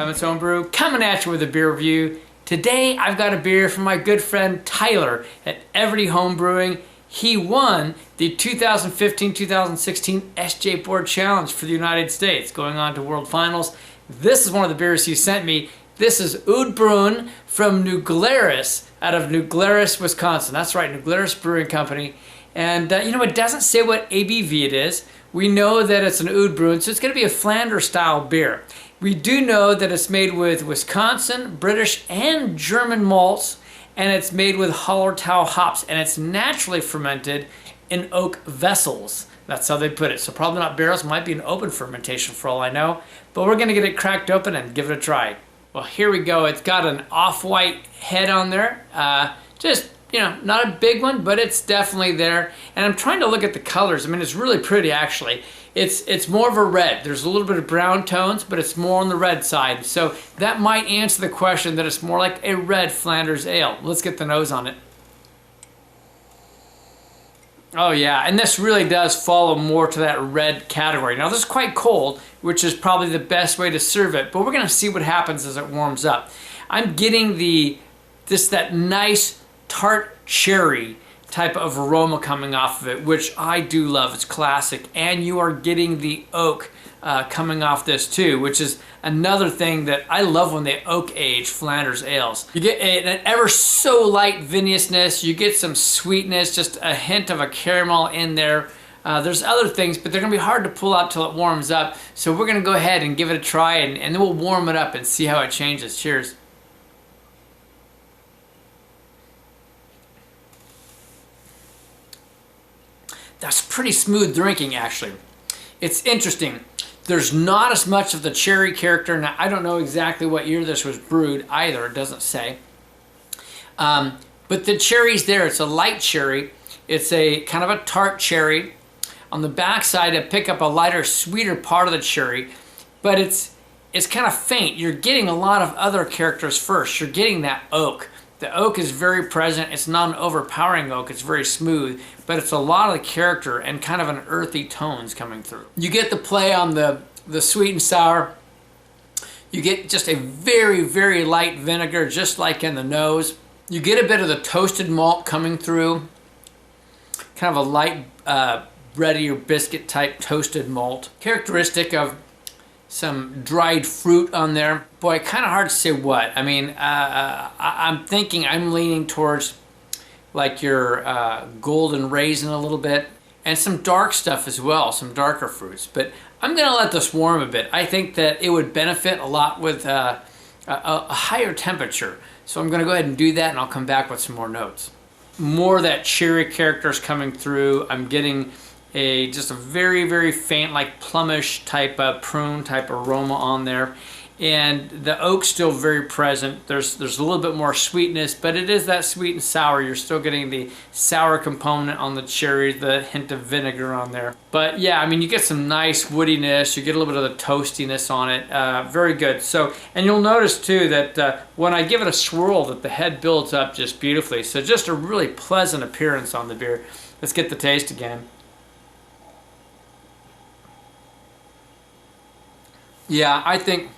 It's Oud Brew coming at you with a beer review. Today I've got a beer from my good friend Tyler at Everyday Home Brewing. He won the 2015-2016 SJ Board Challenge for the United States, going on to World Finals. This is one of the beers he sent me. This is Oud Bruin from New Glarus, out of New Glarus, Wisconsin. That's right, New Glarus Brewing Company. And you know, it doesn't say what ABV it is. We know that it's an Oud Bruin, so it's going to be a Flanders style beer. We do know that it's made with Wisconsin, British, and German malts, and it's made with Hallertau hops, and it's naturally fermented in oak vessels. That's how they put it. So probably not barrels, might be an open fermentation for all I know, but we're going to get it cracked open and give it a try. Well, here we go. It's got an off-white head on there. Just, you know, not a big one, but it's definitely there. And I'm trying to look at the colors. I mean, it's really pretty, actually. It's more of a red. There's a little bit of brown tones, but it's more on the red side. So that might answer the question that it's more like a red Flanders ale. Let's get the nose on it. Oh yeah, and this really does follow more to that red category. Now this is quite cold, which is probably the best way to serve it, but we're gonna see what happens as it warms up. I'm getting that nice tart cherry type of aroma coming off of it, which I do love. It's classic. And you are getting the oak coming off this too, which is another thing that I love when they oak age Flanders ales. You get an ever so light viniousness, you get some sweetness, just a hint of a caramel in there. There's other things, but they're gonna be hard to pull out till it warms up. So we're gonna go ahead and give it a try, and then we'll warm it up and see how it changes. Cheers. That's pretty smooth drinking, actually. It's interesting. There's not as much of the cherry character. Now, I don't know exactly what year this was brewed either. It doesn't say. But the cherry's there. It's a light cherry. It's a kind of a tart cherry. On the backside, I pick up a lighter, sweeter part of the cherry, but it's kind of faint. You're getting a lot of other characters first. You're getting that oak. The oak is very present. It's not an overpowering oak. It's very smooth, but it's a lot of the character and kind of an earthy tones coming through. You get the play on the sweet and sour. You get just a very, very light vinegar, just like in the nose. You get a bit of the toasted malt coming through, kind of a light bready or biscuit type toasted malt. Characteristic of some dried fruit on there. Boy, kind of hard to say what. I mean, I'm leaning towards like your golden raisin a little bit, and some dark stuff as well, some darker fruits. But I'm gonna let this warm a bit. I think that it would benefit a lot with a higher temperature. So I'm gonna go ahead and do that, and I'll come back with some more notes. More of that cherry character is coming through. I'm getting just a very, very faint, like plumish type of prune type aroma on there. And the oak's still very present. There's a little bit more sweetness, but it is that sweet and sour. You're still getting the sour component on the cherry, the hint of vinegar on there. But yeah, I mean, you get some nice woodiness. You get a little bit of the toastiness on it. Very good. So, and you'll notice too that when I give it a swirl, that the head builds up just beautifully. So just a really pleasant appearance on the beer. Let's get the taste again. Yeah, I think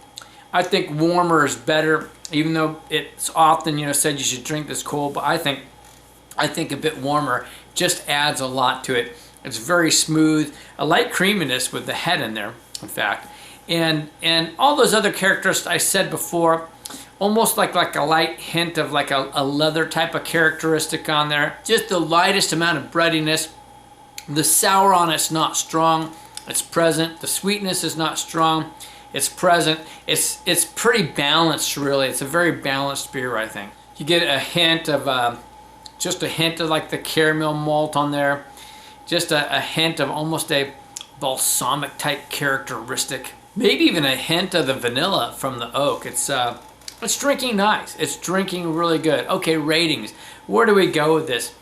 warmer is better, even though it's often, you know, said you should drink this cold, but I think a bit warmer just adds a lot to it. It's very smooth, a light creaminess with the head in there, in fact. And all those other characteristics I said before, almost like a light hint of like a leather type of characteristic on there. Just the lightest amount of breadiness. The sour on it's not strong, it's present. The sweetness is not strong, it's present. It's pretty balanced, really. It's a very balanced beer, I think. You get a hint of, just a hint of like the caramel malt on there. Just a hint of almost a balsamic type characteristic. Maybe even a hint of the vanilla from the oak. It's drinking nice. It's drinking really good. Okay, ratings. Where do we go with this?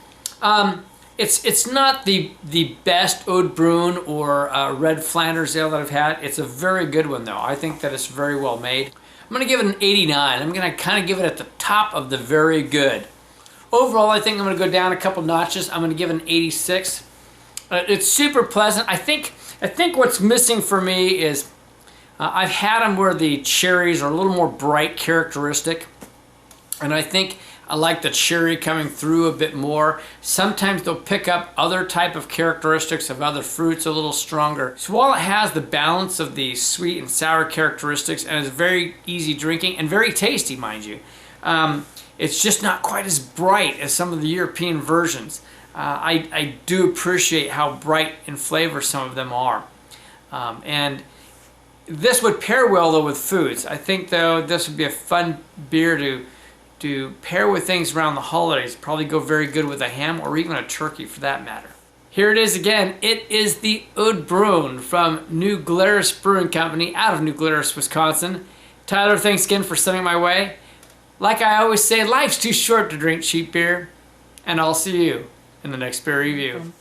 It's not the best Oud Bruin or red Flanders ale that I've had. It's a very good one though. I think that it's very well made. I'm gonna give it an 89. I'm gonna kind of give it at the top of the very good. Overall, I think I'm gonna go down a couple notches. I'm gonna give it an 86. It's super pleasant. I think what's missing for me is I've had them where the cherries are a little more bright characteristic, and I think I like the cherry coming through a bit more. Sometimes they'll pick up other type of characteristics of other fruits a little stronger. So while it has the balance of the sweet and sour characteristics and is very easy drinking and very tasty, mind you, it's just not quite as bright as some of the European versions. I do appreciate how bright in flavor some of them are. And this would pair well though with foods. I think though this would be a fun beer to pair with things around the holidays. Probably go very good with a ham or even a turkey for that matter. Here it is again. It is the Oud Bruin from New Glarus Brewing Company out of New Glarus, Wisconsin. Tyler, thanks again for sending my way. Like I always say, life's too short to drink cheap beer, and I'll see you in the next beer review.